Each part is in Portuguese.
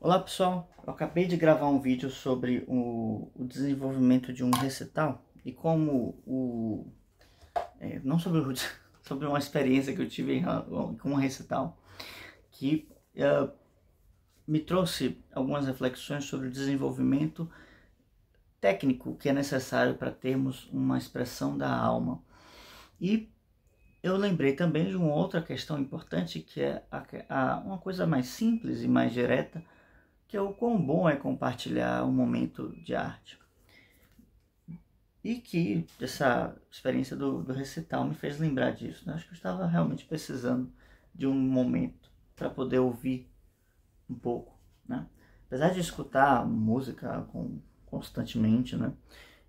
Olá pessoal, eu acabei de gravar um vídeo sobre o desenvolvimento de um recital e não sobre sobre uma experiência que eu tive com um recital que me trouxe algumas reflexões sobre o desenvolvimento técnico que é necessário para termos uma expressão da alma. E eu lembrei também de uma outra questão importante que é uma coisa mais simples e mais direta, que é o quão bom é compartilhar um momento de arte. E que essa experiência do recital me fez lembrar disso, né? Acho que eu estava realmente precisando de um momento para poder ouvir um pouco, né? Apesar de escutar música constantemente, né?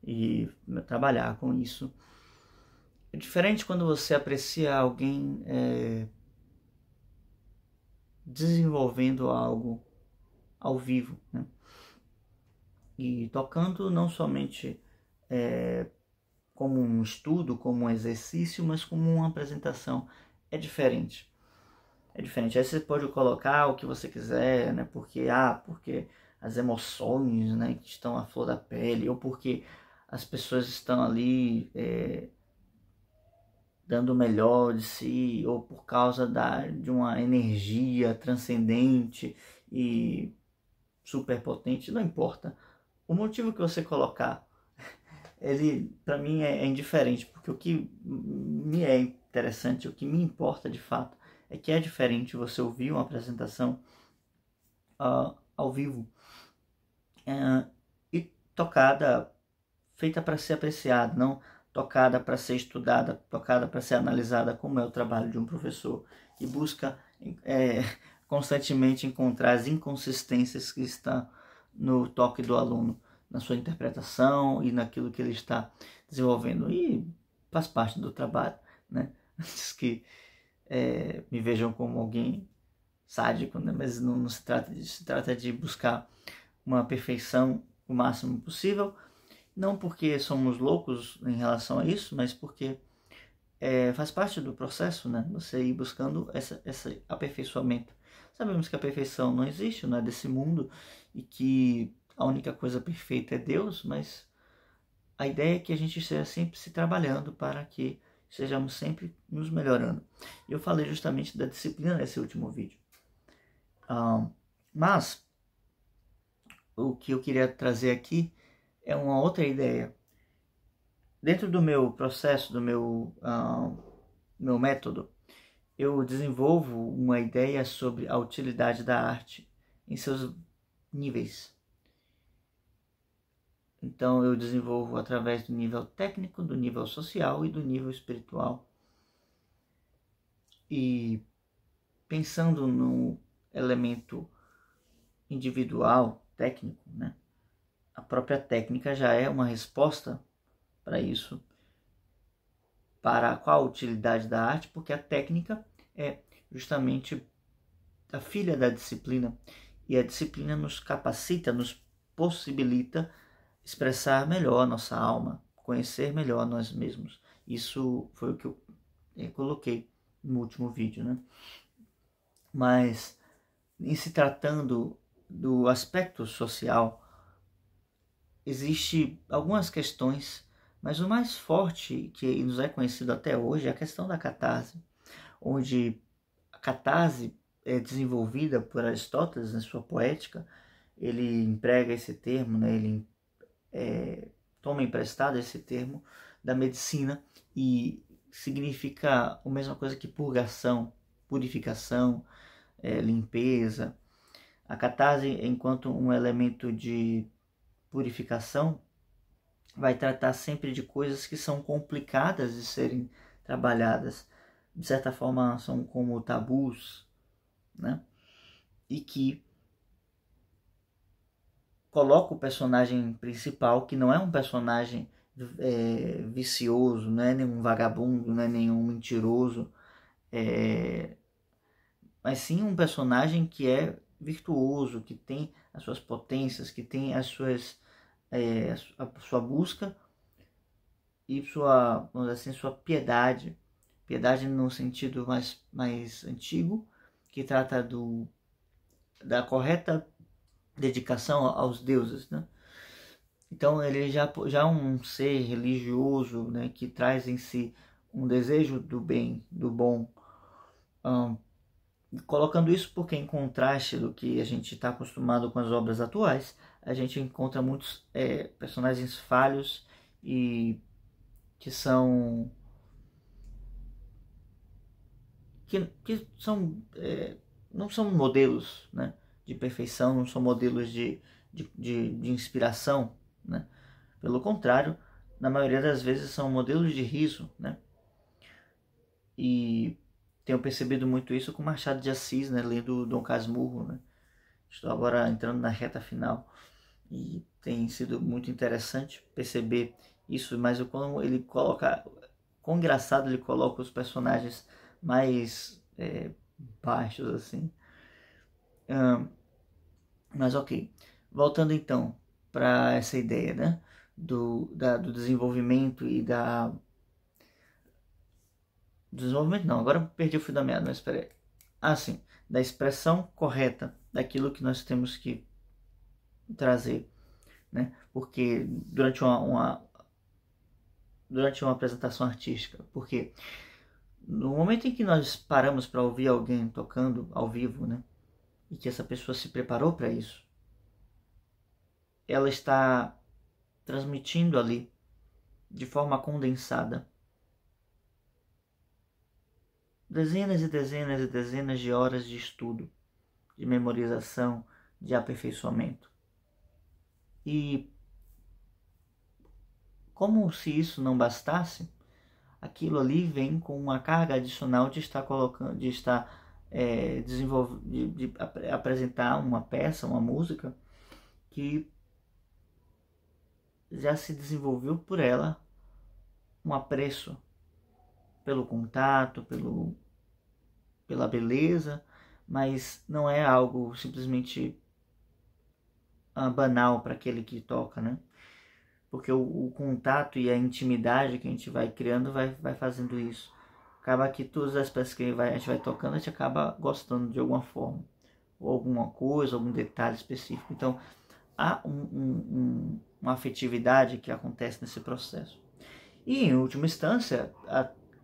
E trabalhar com isso, é diferente quando você aprecia alguém desenvolvendo algo ao vivo, né? E tocando não somente como um estudo, como um exercício, mas como uma apresentação. É diferente. É diferente. Aí você pode colocar o que você quiser, né? Porque as emoções, né, que estão à flor da pele, ou porque as pessoas estão ali dando o melhor de si, ou por causa de uma energia transcendente e superpotente, não importa. O motivo que você colocar, ele para mim é indiferente, porque o que me é interessante, o que me importa de fato, é que é diferente você ouvir uma apresentação ao vivo e tocada, feita para ser apreciada, não tocada para ser estudada, tocada para ser analisada, como é o trabalho de um professor, que busca constantemente encontrar as inconsistências que estão no toque do aluno, na sua interpretação e naquilo que ele está desenvolvendo. E faz parte do trabalho, né? Antes que me vejam como alguém sádico, né? Mas não se trata disso, se trata de buscar uma perfeição o máximo possível, não porque somos loucos em relação a isso, mas porque faz parte do processo, né? Você ir buscando esse aperfeiçoamento. Sabemos que a perfeição não existe, não é desse mundo, e que a única coisa perfeita é Deus, mas a ideia é que a gente esteja sempre se trabalhando para que estejamos sempre nos melhorando. Eu falei justamente da disciplina nesse último vídeo. Mas o que eu queria trazer aqui é uma outra ideia. Dentro do meu processo, do meu método, eu desenvolvo uma ideia sobre a utilidade da arte em seus níveis. Então eu desenvolvo através do nível técnico, do nível social e do nível espiritual. E pensando no elemento individual, técnico, né? A própria técnica já é uma resposta para isso. Para qual a utilidade da arte? Porque a técnica é justamente a filha da disciplina, e a disciplina nos capacita, nos possibilita expressar melhor a nossa alma, conhecer melhor nós mesmos. Isso foi o que eu coloquei no último vídeo, né? Mas em se tratando do aspecto social, existe algumas questões, mas o mais forte que nos é conhecido até hoje é a questão da catarse, onde a catarse é desenvolvida por Aristóteles na sua poética. Ele emprega esse termo, né? Ele toma emprestado esse termo da medicina e significa a mesma coisa que purgação, purificação, limpeza. A catarse, enquanto um elemento de purificação, vai tratar sempre de coisas que são complicadas de serem trabalhadas. De certa forma, são como tabus, né? E que coloca o personagem principal, que não é um personagem vicioso, não é nenhum vagabundo, não é nenhum mentiroso, mas sim um personagem que é virtuoso, que tem as suas potências, que tem as suas a sua busca e sua, vamos dizer assim, sua piedade. Piedade no sentido mais antigo, que trata da correta dedicação aos deuses, né? Então ele já é um ser religioso, né, que traz em si um desejo do bem, do bom, colocando isso porque em contraste do que a gente está acostumado com as obras atuais, a gente encontra muitos personagens falhos e que são não são modelos, né, de perfeição, não são modelos de inspiração, né? Pelo contrário, na maioria das vezes são modelos de riso, né? E tenho percebido muito isso com Machado de Assis, né, lendo Dom Casmurro, né? Estou agora entrando na reta final e tem sido muito interessante perceber isso, mas o quão engraçado ele coloca os personagens mais baixos assim. Mas ok, voltando então para essa ideia, né, do desenvolvimento e da... Desenvolvimento não, agora perdi o fio da meada, mas espera aí. Ah, sim, da expressão correta daquilo que nós temos que trazer, né? Porque durante uma apresentação artística, porque no momento em que nós paramos para ouvir alguém tocando ao vivo, né, e que essa pessoa se preparou para isso, ela está transmitindo ali de forma condensada dezenas e dezenas e dezenas de horas de estudo, de memorização, de aperfeiçoamento. E como se isso não bastasse, aquilo ali vem com uma carga adicional de estar colocando, de estar de apresentar uma peça, uma música que já se desenvolveu por ela um apreço pelo contato, pela beleza, mas não é algo simplesmente banal para aquele que toca, né? Porque o contato e a intimidade que a gente vai criando vai fazendo isso. Acaba que todas as peças que a gente vai tocando, a gente acaba gostando de alguma forma, ou alguma coisa, algum detalhe específico. Então, há uma afetividade que acontece nesse processo. E, em última instância,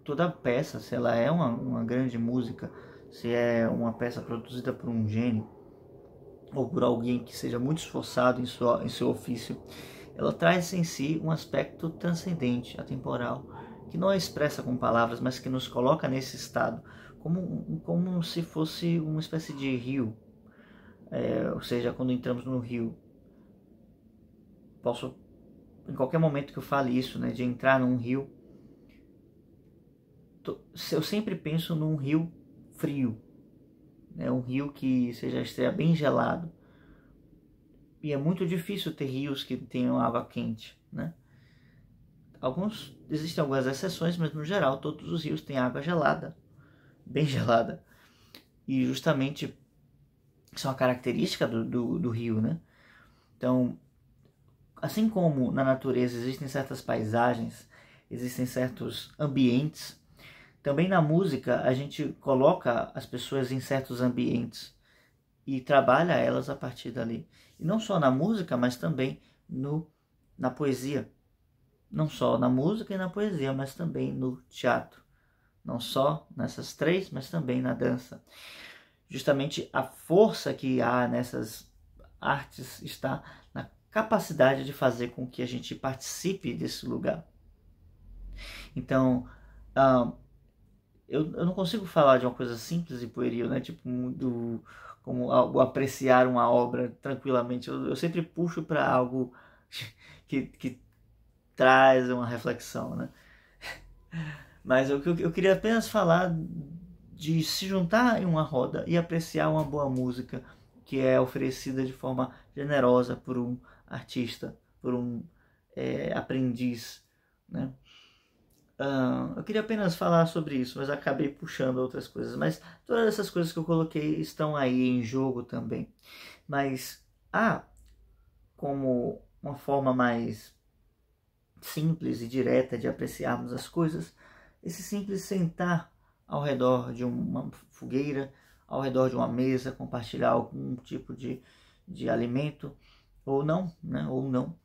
toda peça, se ela é uma grande música, se é uma peça produzida por um gênio, ou por alguém que seja muito esforçado em seu ofício, ela traz em si um aspecto transcendente, atemporal, que não é expressa com palavras, mas que nos coloca nesse estado, como se fosse uma espécie de rio. Ou seja, quando entramos no rio, posso, em qualquer momento que eu fale isso, né, de entrar num rio, eu sempre penso num rio frio, né, um rio que esteja bem gelado. E é muito difícil ter rios que tenham água quente, né? Existem algumas exceções, mas no geral todos os rios têm água gelada, bem gelada. E justamente isso é uma característica do rio, né? Então, assim como na natureza existem certas paisagens, existem certos ambientes, também na música a gente coloca as pessoas em certos ambientes e trabalha elas a partir dali. E não só na música, mas também na poesia. Não só na música e na poesia, mas também no teatro. Não só nessas três, mas também na dança. Justamente a força que há nessas artes está na capacidade de fazer com que a gente participe desse lugar. Então, eu não consigo falar de uma coisa simples e pueril, né? Tipo, como apreciar uma obra tranquilamente. Eu sempre puxo para algo que traz uma reflexão, né? Mas eu queria apenas falar de se juntar em uma roda e apreciar uma boa música que é oferecida de forma generosa por um artista, por um aprendiz, né? Eu queria apenas falar sobre isso, mas acabei puxando outras coisas. Mas todas essas coisas que eu coloquei estão aí em jogo também. Mas como uma forma mais simples e direta de apreciarmos as coisas, esse simples sentar ao redor de uma fogueira, ao redor de uma mesa, compartilhar algum tipo de de alimento, ou não, né? Ou não.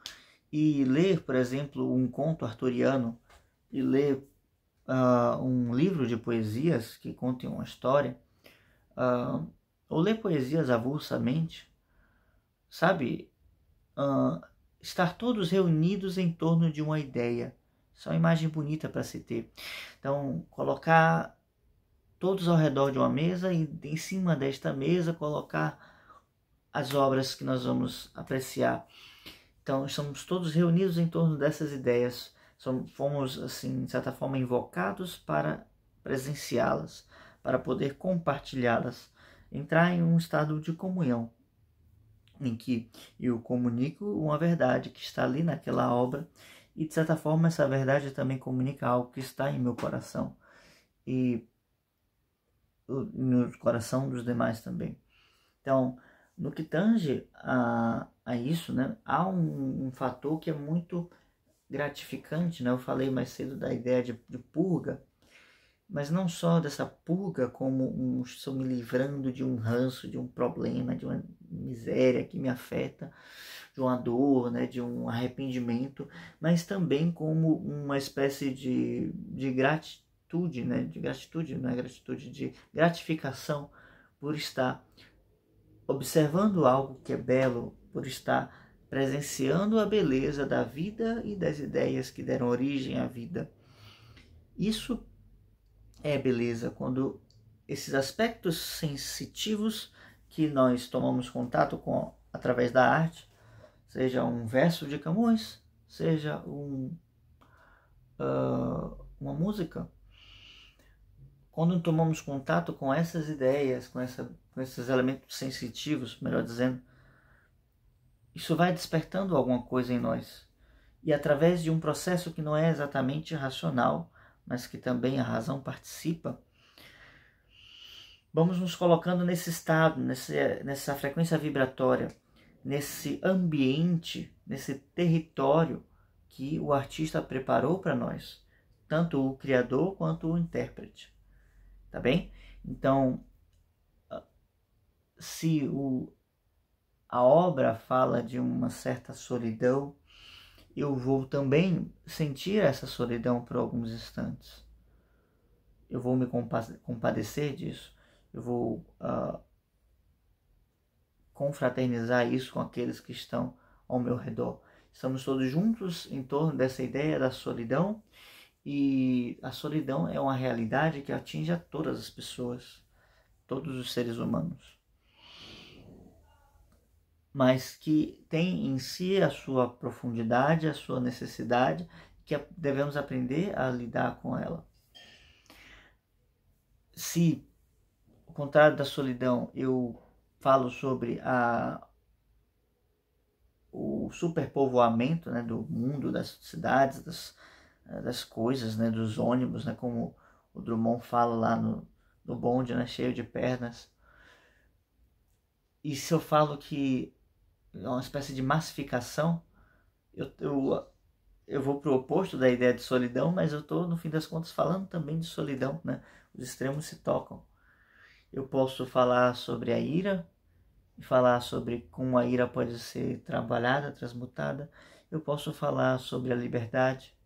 E ler, por exemplo, um conto arturiano, e ler um livro de poesias que contem uma história, ou ler poesias avulsamente, sabe? Estar todos reunidos em torno de uma ideia. Isso é uma imagem bonita para se ter. Então, colocar todos ao redor de uma mesa e em cima desta mesa colocar as obras que nós vamos apreciar. Então, estamos todos reunidos em torno dessas ideias. Fomos, assim, de certa forma, invocados para presenciá-las, para poder compartilhá-las, entrar em um estado de comunhão, em que eu comunico uma verdade que está ali naquela obra e, de certa forma, essa verdade também comunica algo que está em meu coração e no coração dos demais também. Então, no que tange a isso, né, há um fator que é muito gratificante, né? Eu falei mais cedo da ideia de purga, mas não só dessa purga como estou me livrando de um ranço, de um problema, de uma miséria que me afeta, de uma dor, né, de um arrependimento, mas também como uma espécie de gratitude, né, de gratitude, não é gratitude, de gratificação por estar observando algo que é belo, por estar presenciando a beleza da vida e das ideias que deram origem à vida. Isso é beleza, quando esses aspectos sensitivos que nós tomamos contato com através da arte, seja um verso de Camões, seja uma música, quando tomamos contato com essas ideias, com esses elementos sensitivos, melhor dizendo, isso vai despertando alguma coisa em nós. E através de um processo que não é exatamente racional, mas que também a razão participa, vamos nos colocando nesse estado, nessa frequência vibratória, nesse ambiente, nesse território que o artista preparou para nós, tanto o criador quanto o intérprete. Tá bem? Então, se a obra fala de uma certa solidão, eu vou também sentir essa solidão por alguns instantes. Eu vou me compadecer disso. Eu vou confraternizar isso com aqueles que estão ao meu redor. Estamos todos juntos em torno dessa ideia da solidão, e a solidão é uma realidade que atinge a todas as pessoas, todos os seres humanos, mas que tem em si a sua profundidade, a sua necessidade, que devemos aprender a lidar com ela. Se, ao contrário da solidão, eu falo sobre o superpovoamento, né, do mundo, das cidades, das coisas, né, dos ônibus, né, como o Drummond fala lá no bonde, né, cheio de pernas. E se eu falo que é uma espécie de massificação, eu vou para o oposto da ideia de solidão, mas eu estou, no fim das contas, falando também de solidão, né? Os extremos se tocam. Eu posso falar sobre a ira, e falar sobre como a ira pode ser trabalhada, transmutada. Eu posso falar sobre a liberdade,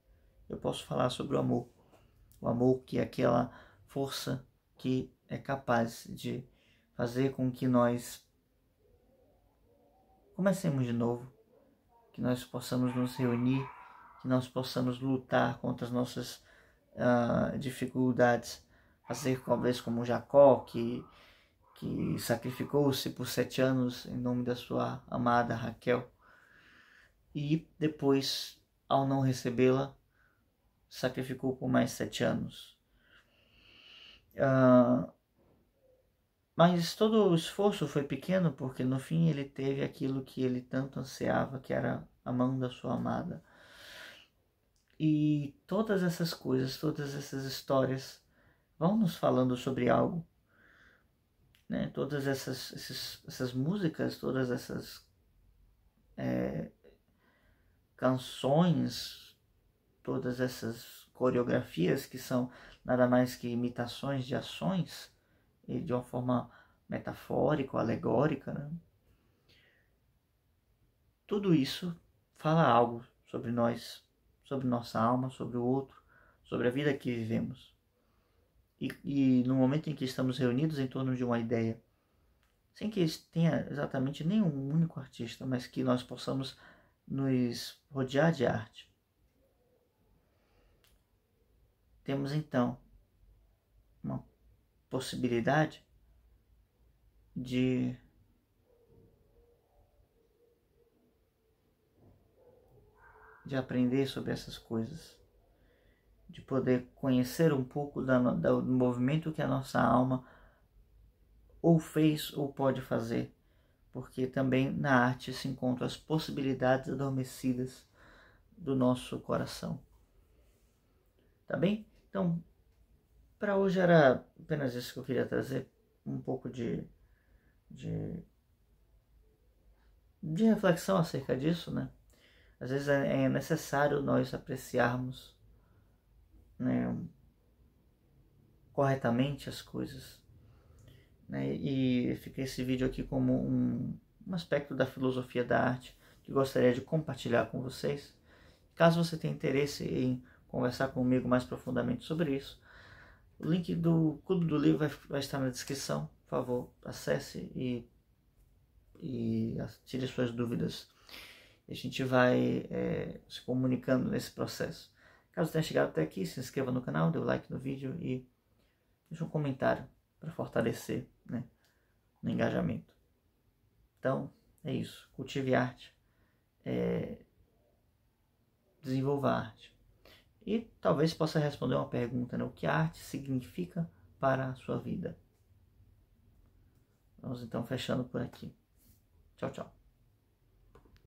eu posso falar sobre o amor que é aquela força que é capaz de fazer com que nós comecemos de novo, que nós possamos nos reunir, que nós possamos lutar contra as nossas dificuldades, fazer talvez como Jacó, que sacrificou-se por 7 anos em nome da sua amada Raquel, e depois, ao não recebê-la, sacrificou por mais 7 anos. Mas todo o esforço foi pequeno, porque no fim ele teve aquilo que ele tanto ansiava, que era a mão da sua amada. E todas essas coisas, todas essas histórias vão nos falando sobre algo, né? Todas essas músicas, todas essas canções, todas essas coreografias que são nada mais que imitações de ações, e de uma forma metafórica, alegórica, né? tudo isso fala algo sobre nós, sobre nossa alma, sobre o outro, sobre a vida que vivemos. E no momento em que estamos reunidos em torno de uma ideia, sem que tenha exatamente nenhum único artista, mas que nós possamos nos rodear de arte, temos então uma possibilidade de aprender sobre essas coisas, de poder conhecer um pouco do movimento que a nossa alma ou fez ou pode fazer, porque também na arte se encontram as possibilidades adormecidas do nosso coração. Tá bem? Então, para hoje era apenas isso que eu queria trazer, um pouco de reflexão acerca disso, né? Às vezes é necessário nós apreciarmos, né, corretamente as coisas, né? E fica esse vídeo aqui como um aspecto da filosofia da arte que gostaria de compartilhar com vocês. Caso você tenha interesse em conversar comigo mais profundamente sobre isso, o link do Clube do Livro vai estar na descrição. Por favor, acesse e tire suas dúvidas. A gente vai se comunicando nesse processo. Caso tenha chegado até aqui, se inscreva no canal, dê o like no vídeo e deixe um comentário para fortalecer, né, no engajamento. Então, é isso. Cultive arte. Desenvolva a arte. E talvez possa responder uma pergunta, né? O que a arte significa para a sua vida? Vamos então fechando por aqui. Tchau, tchau.